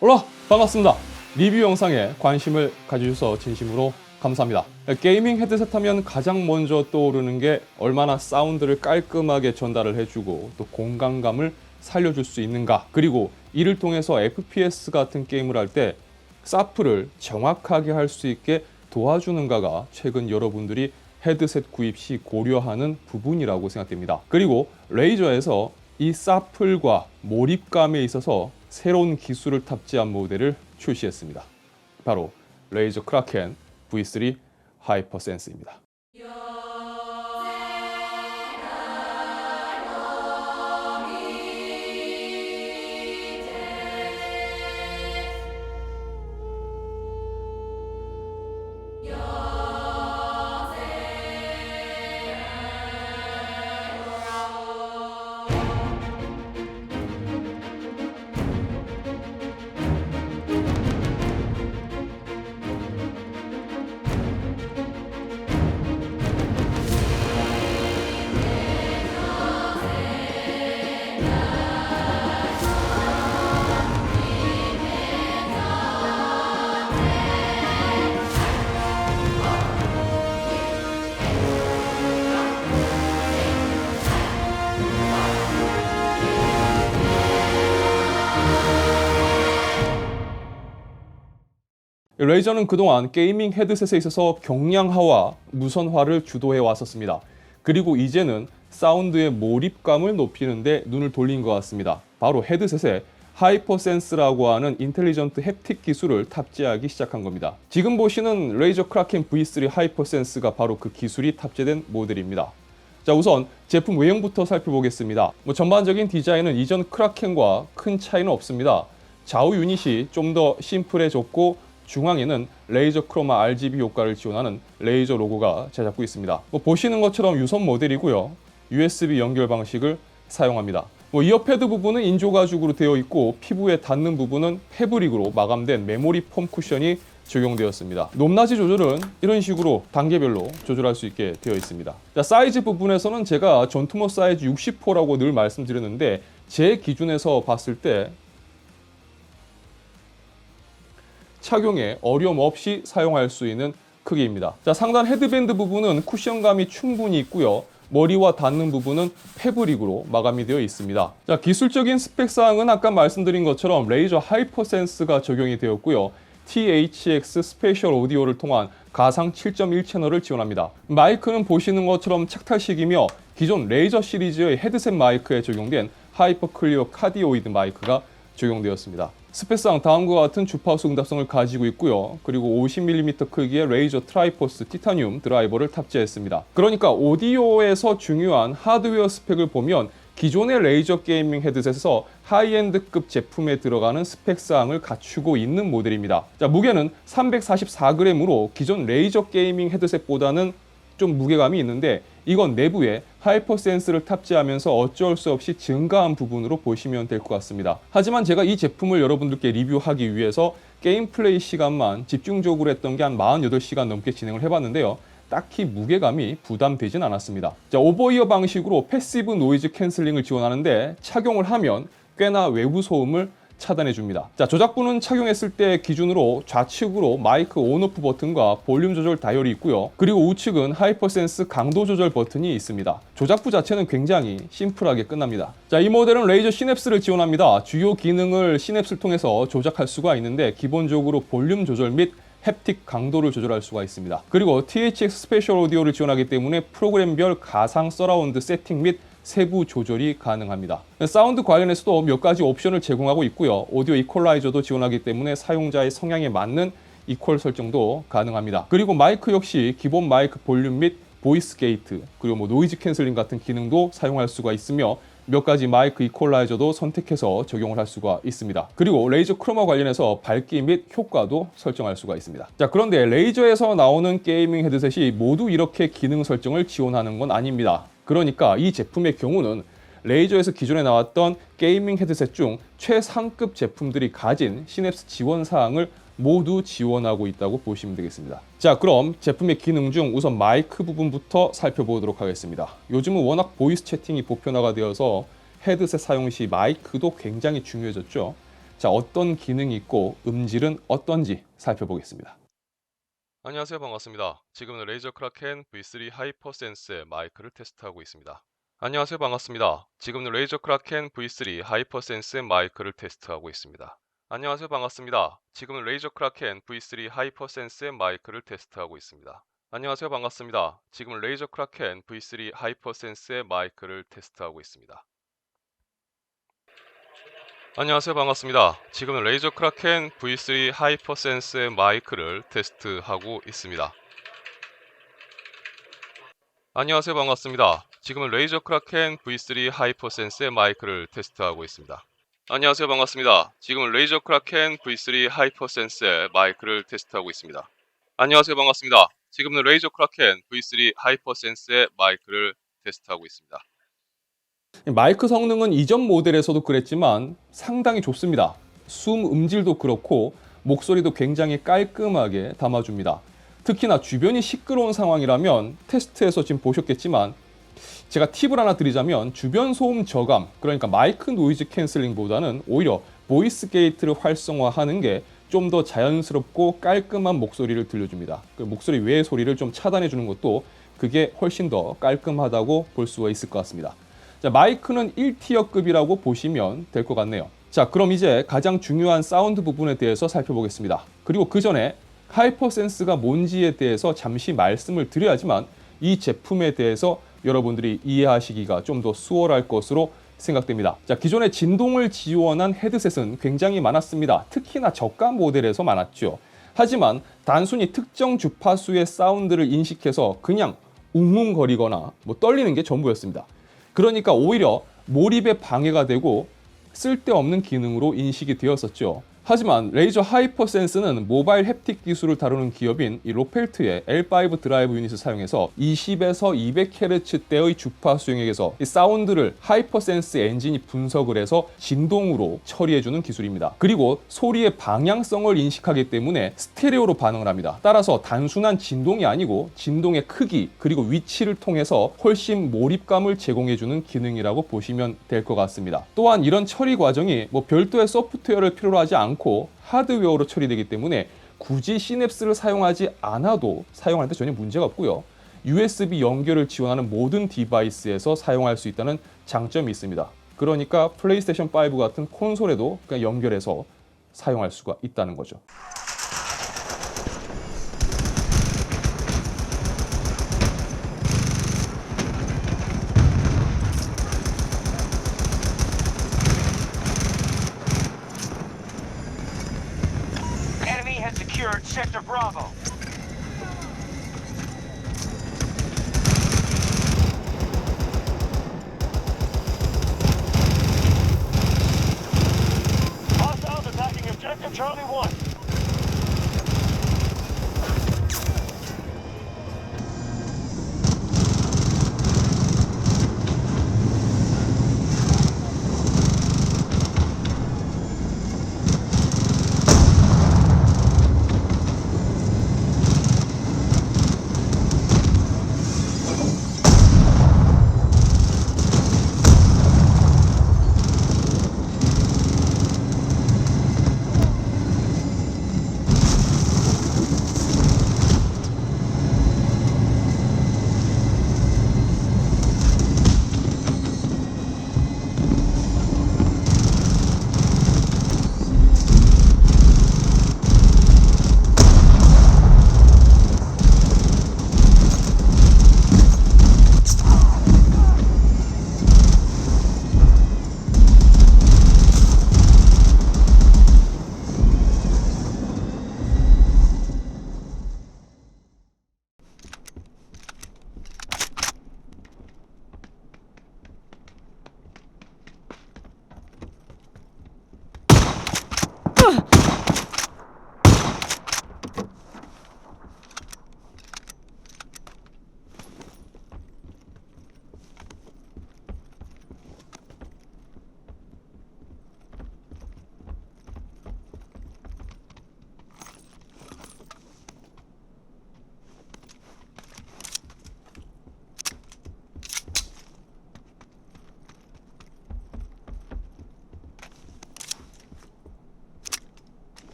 올라 반갑습니다. 리뷰 영상에 관심을 가져주셔서 진심으로 감사합니다. 게이밍 헤드셋 하면 가장 먼저 떠오르는 게 얼마나 사운드를 깔끔하게 전달을 해주고 또 공간감을 살려줄 수 있는가, 그리고 이를 통해서 FPS 같은 게임을 할 때 사프를 정확하게 할 수 있게 도와주는가가 최근 여러분들이 헤드셋 구입 시 고려하는 부분이라고 생각됩니다. 그리고 레이저에서 이 사플과 몰입감에 있어서 새로운 기술을 탑재한 모델을 출시했습니다. 바로 레이저 크라켄 V3 하이퍼센스입니다. 레이저는 그동안 게이밍 헤드셋에 있어서 경량화와 무선화를 주도해 왔었습니다. 그리고 이제는 사운드의 몰입감을 높이는 데 눈을 돌린 것 같습니다. 바로 헤드셋에 하이퍼센스라고 하는 인텔리전트 햅틱 기술을 탑재하기 시작한 겁니다. 지금 보시는 레이저 크라켄 V3 하이퍼센스가 바로 그 기술이 탑재된 모델입니다. 자, 우선 제품 외형부터 살펴보겠습니다. 전반적인 디자인은 이전 크라켄과 큰 차이는 없습니다. 좌우 유닛이 좀 더 심플해졌고 중앙에는 레이저 크로마 RGB 효과를 지원하는 레이저 로고가 자리잡고 있습니다. 보시는 것처럼 유선 모델이고요. USB 연결 방식을 사용합니다. 이어패드 부분은 인조 가죽으로 되어 있고 피부에 닿는 부분은 패브릭으로 마감된 메모리 폼 쿠션이 적용되었습니다. 높낮이 조절은 이런 식으로 단계별로 조절할 수 있게 되어 있습니다. 자, 사이즈 부분에서는 제가 전투모 사이즈 60호라고 늘 말씀드렸는데 제 기준에서 봤을 때 착용에 어려움 없이 사용할 수 있는 크기입니다. 자, 상단 헤드밴드 부분은 쿠션감이 충분히 있고요. 머리와 닿는 부분은 패브릭으로 마감이 되어 있습니다. 자, 기술적인 스펙 사항은 아까 말씀드린 것처럼 레이저 하이퍼센스가 적용이 되었고요. THX 스페셜 오디오를 통한 가상 7.1 채널을 지원합니다. 마이크는 보시는 것처럼 착탈식이며 기존 레이저 시리즈의 헤드셋 마이크에 적용된 하이퍼 클리어 카디오이드 마이크가 적용되었습니다. 스펙상 다음과 같은 주파수 응답성을 가지고 있고요. 그리고 50mm 크기의 레이저 트라이포스 티타늄 드라이버를 탑재했습니다. 그러니까 오디오에서 중요한 하드웨어 스펙을 보면 기존의 레이저 게이밍 헤드셋에서 하이엔드급 제품에 들어가는 스펙사항을 갖추고 있는 모델입니다. 자, 무게는 344g으로 기존 레이저 게이밍 헤드셋보다는 좀 무게감이 있는데 이건 내부에 하이퍼센스를 탑재하면서 어쩔 수 없이 증가한 부분으로 보시면 될 것 같습니다. 하지만 제가 이 제품을 여러분들께 리뷰하기 위해서 게임 플레이 시간만 집중적으로 했던 게 한 48시간 넘게 진행을 해봤는데요. 딱히 무게감이 부담되진 않았습니다. 자, 오버이어 방식으로 패시브 노이즈 캔슬링을 지원하는데 착용을 하면 꽤나 외부 소음을 차단해 줍니다. 자, 조작부는 착용했을 때 기준으로 좌측으로 마이크 온오프 버튼과 볼륨 조절 다이얼이 있고요. 그리고 우측은 하이퍼센스 강도 조절 버튼이 있습니다. 조작부 자체는 굉장히 심플하게 끝납니다. 자, 이 모델은 레이저 시냅스를 지원합니다. 주요 기능을 시냅스를 통해서 조작할 수가 있는데 기본적으로 볼륨 조절 및 햅틱 강도를 조절할 수가 있습니다. 그리고 THX 스페셜 오디오를 지원하기 때문에 프로그램별 가상 서라운드 세팅 및 세부 조절이 가능합니다. 사운드 관련해서도 몇 가지 옵션을 제공하고 있고요. 오디오 이퀄라이저도 지원하기 때문에 사용자의 성향에 맞는 이퀄 설정도 가능합니다. 그리고 마이크 역시 기본 마이크 볼륨 및 보이스 게이트, 그리고 노이즈 캔슬링 같은 기능도 사용할 수가 있으며 몇 가지 마이크 이퀄라이저도 선택해서 적용을 할 수가 있습니다. 그리고 레이저 크로마 관련해서 밝기 및 효과도 설정할 수가 있습니다. 자, 그런데 레이저에서 나오는 게이밍 헤드셋이 모두 이렇게 기능 설정을 지원하는 건 아닙니다. 그러니까 이 제품의 경우는 레이저에서 기존에 나왔던 게이밍 헤드셋 중 최상급 제품들이 가진 시냅스 지원 사항을 모두 지원하고 있다고 보시면 되겠습니다. 자, 그럼 제품의 기능 중 우선 마이크 부분부터 살펴보도록 하겠습니다. 요즘은 워낙 보이스 채팅이 보편화가 되어서 헤드셋 사용 시 마이크도 굉장히 중요해졌죠. 자, 어떤 기능이 있고 음질은 어떤지 살펴보겠습니다. 안녕하세요. 반갑습니다. 지금은 레이저 크라켄 V3 하이퍼센스의 마이크를 테스트하고 있습니다. 안녕하세요. 반갑습니다. 지금은 레이저 크라켄 V3 하이퍼센스의 마이크를 테스트하고 있습니다. 안녕하세요. 반갑습니다. 지금은 레이저 크라켄 V3 하이퍼센스의 마이크를 테스트하고 있습니다. 안녕하세요. 반갑습니다. 지금은 레이저 크라켄 V3 하이퍼센스의 마이크를 테스트하고 있습니다. 안녕하세요. 반갑습니다. 지금은 레이저 크라켄 V3 하이퍼센스의 마이크를 테스트하고 있습니다. 안녕하세요. 반갑습니다. 지금은 레이저 크라켄 V3 하이퍼센스의 마이크를 테스트하고 있습니다. 안녕하세요. 반갑습니다. 지금은 레이저 크라켄 V3 하이퍼센스의 마이크를 테스트하고 있습니다. 안녕하세요. 반갑습니다. 지금은 레이저 크라켄 V3 하이퍼센스의 마이크를 테스트하고 있습니다. 마이크 성능은 이전 모델에서도 그랬지만 상당히 좋습니다. 숨 음질도 그렇고 목소리도 굉장히 깔끔하게 담아줍니다. 특히나 주변이 시끄러운 상황이라면 테스트에서 지금 보셨겠지만 제가 팁을 하나 드리자면 주변 소음 저감, 그러니까 마이크 노이즈 캔슬링보다는 오히려 보이스 게이트를 활성화하는 게 좀 더 자연스럽고 깔끔한 목소리를 들려줍니다. 그 목소리 외의 소리를 좀 차단해 주는 것도 그게 훨씬 더 깔끔하다고 볼 수가 있을 것 같습니다. 자, 마이크는 1티어급이라고 보시면 될 것 같네요. 자, 그럼 이제 가장 중요한 사운드 부분에 대해서 살펴보겠습니다. 그리고 그 전에 하이퍼센스가 뭔지에 대해서 잠시 말씀을 드려야지만 이 제품에 대해서 여러분들이 이해하시기가 좀 더 수월할 것으로 생각됩니다. 자, 기존에 진동을 지원한 헤드셋은 굉장히 많았습니다. 특히나 저가 모델에서 많았죠. 하지만 단순히 특정 주파수의 사운드를 인식해서 그냥 웅웅거리거나 떨리는 게 전부였습니다. 그러니까 오히려 몰입에 방해가 되고 쓸데없는 기능으로 인식이 되었었죠. 하지만 레이저 하이퍼센스는 모바일 햅틱 기술을 다루는 기업인 이 로펠트의 L5 드라이브 유닛을 사용해서 20에서 200Hz대의 주파수 영역에서 이 사운드를 하이퍼센스 엔진이 분석을 해서 진동으로 처리해주는 기술입니다. 그리고 소리의 방향성을 인식하기 때문에 스테레오로 반응을 합니다. 따라서 단순한 진동이 아니고 진동의 크기 그리고 위치를 통해서 훨씬 몰입감을 제공해주는 기능이라고 보시면 될 것 같습니다. 또한 이런 처리 과정이 별도의 소프트웨어를 필요로 하지 않고 하드웨어로 처리되기 때문에 굳이 시냅스를 사용하지 않아도 사용할 때 전혀 문제가 없고요. USB 연결을 지원하는 모든 디바이스에서 사용할 수 있다는 장점이 있습니다. 그러니까 플레이스테이션 5 같은 콘솔에도 그냥 연결해서 사용할 수가 있다는 거죠. Enemy has secured Sector Bravo. Hostiles attacking Objective Charlie 1.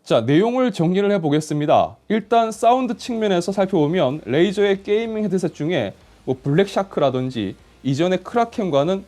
자, 내용을 정리를 해보겠습니다. 일단 사운드 측면에서 살펴보면 레이저의 게이밍 헤드셋 중에 뭐 블랙샤크라든지 이전의 크라켄과는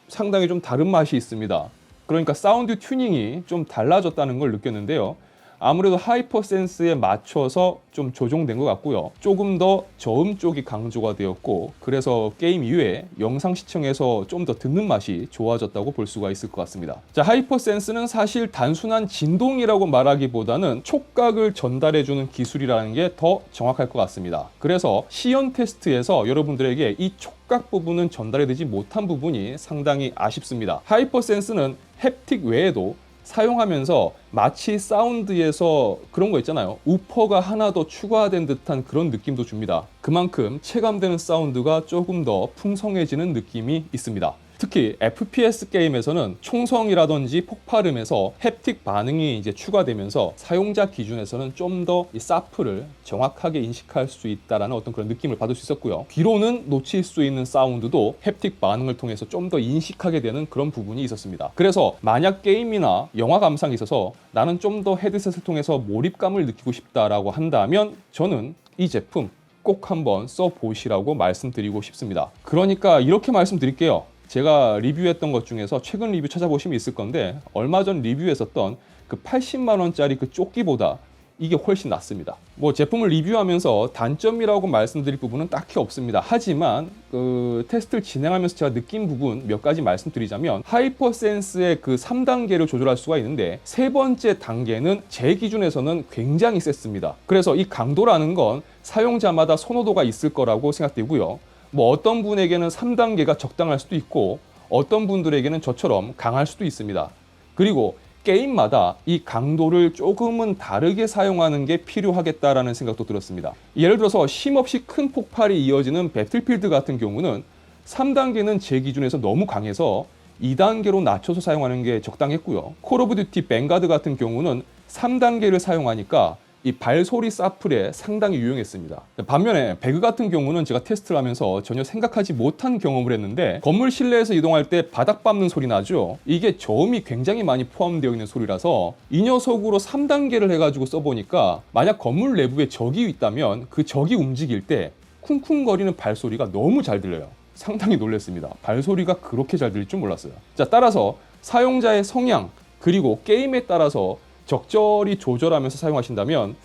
상당히 좀 다른 맛이 있습니다. 그러니까 사운드 튜닝이 좀 달라졌다는 걸 느꼈는데요. 아무래도 하이퍼센스에 맞춰서 좀 조정된 것 같고요. 조금 더 저음 쪽이 강조가 되었고, 그래서 게임 이후에 영상 시청에서 좀 더 듣는 맛이 좋아졌다고 볼 수가 있을 것 같습니다. 자, 하이퍼센스는 사실 단순한 진동이라고 말하기보다는 촉각을 전달해주는 기술이라는 게 더 정확할 것 같습니다. 그래서 시연 테스트에서 여러분들에게 이 촉각 부분은 전달해드리지 못한 부분이 상당히 아쉽습니다. 하이퍼센스는 햅틱 외에도 사용하면서 마치 사운드에서 그런 거 있잖아요. 우퍼가 하나 더 추가된 듯한 그런 느낌도 줍니다. 그만큼 체감되는 사운드가 조금 더 풍성해지는 느낌이 있습니다. 특히 FPS 게임에서는 총성이라든지 폭발음에서 햅틱 반응이 이제 추가되면서 사용자 기준에서는 좀 더 이 사프를 정확하게 인식할 수 있다라는 어떤 그런 느낌을 받을 수 있었고요. 귀로는 놓칠 수 있는 사운드도 햅틱 반응을 통해서 좀 더 인식하게 되는 그런 부분이 있었습니다. 그래서 만약 게임이나 영화 감상에 있어서 나는 좀 더 헤드셋을 통해서 몰입감을 느끼고 싶다라고 한다면 저는 이 제품 꼭 한번 써보시라고 말씀드리고 싶습니다. 그러니까 이렇게 말씀드릴게요. 제가 리뷰했던 것 중에서 최근 리뷰 찾아보시면 있을 건데 얼마 전 리뷰했었던 그 80만 원짜리 그 조끼보다 이게 훨씬 낫습니다. 뭐 제품을 리뷰하면서 단점이라고 말씀드릴 부분은 딱히 없습니다. 하지만 그 테스트를 진행하면서 제가 느낀 부분 몇 가지 말씀드리자면 하이퍼센스의 그 3단계를 조절할 수가 있는데 세 번째 단계는 제 기준에서는 굉장히 셌습니다. 그래서 이 강도라는 건 사용자마다 선호도가 있을 거라고 생각되고요. 뭐 어떤 분에게는 3단계가 적당할 수도 있고 어떤 분들에게는 저처럼 강할 수도 있습니다. 그리고 게임마다 이 강도를 조금은 다르게 사용하는 게 필요하겠다라는 생각도 들었습니다. 예를 들어서 쉼없이 큰 폭발이 이어지는 배틀필드 같은 경우는 3단계는 제 기준에서 너무 강해서 2단계로 낮춰서 사용하는 게 적당했고요. 콜 오브 듀티 뱅가드 같은 경우는 3단계를 사용하니까 이 발소리 사플에 상당히 유용했습니다. 반면에 배그 같은 경우는 제가 테스트를 하면서 전혀 생각하지 못한 경험을 했는데 건물 실내에서 이동할 때 바닥 밟는 소리 나죠? 이게 저음이 굉장히 많이 포함되어 있는 소리라서 이 녀석으로 3단계를 해가지고 써보니까 만약 건물 내부에 적이 있다면 그 적이 움직일 때 쿵쿵거리는 발소리가 너무 잘 들려요. 상당히 놀랐습니다. 발소리가 그렇게 잘 들릴 줄 몰랐어요. 자, 따라서 사용자의 성향 그리고 게임에 따라서 적절히 조절하면서 사용하신다면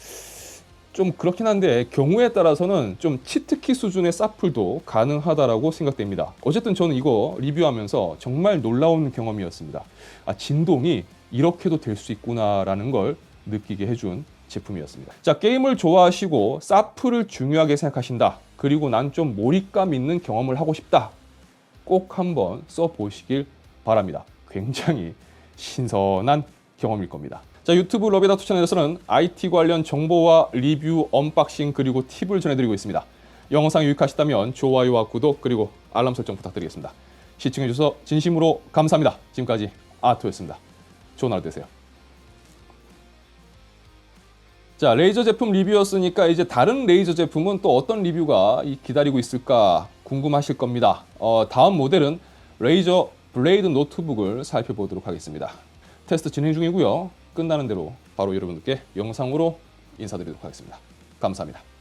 좀 그렇긴 한데 경우에 따라서는 좀 치트키 수준의 사플도 가능하다라고 생각됩니다. 어쨌든 저는 이거 리뷰하면서 정말 놀라운 경험이었습니다. 아, 진동이 이렇게도 될 수 있구나라는 걸 느끼게 해준 제품이었습니다. 자, 게임을 좋아하시고 사플을 중요하게 생각하신다. 그리고 난 좀 몰입감 있는 경험을 하고 싶다. 꼭 한번 써보시길 바랍니다. 굉장히 신선한 경험일 겁니다. 자, 유튜브 러비다투 채널에서는 IT 관련 정보와 리뷰, 언박싱 그리고 팁을 전해드리고 있습니다. 영상이 유익하시다면 좋아요와 구독 그리고 알람 설정 부탁드리겠습니다. 시청해주셔서 진심으로 감사합니다. 지금까지 아토였습니다. 좋은 하루 되세요. 자, 레이저 제품 리뷰였으니까 이제 다른 레이저 제품은 또 어떤 리뷰가 기다리고 있을까 궁금하실 겁니다. 다음 모델은 레이저 블레이드 노트북을 살펴보도록 하겠습니다. 테스트 진행 중이고요. 끝나는 대로 바로 여러분들께 영상으로 인사드리도록 하겠습니다. 감사합니다.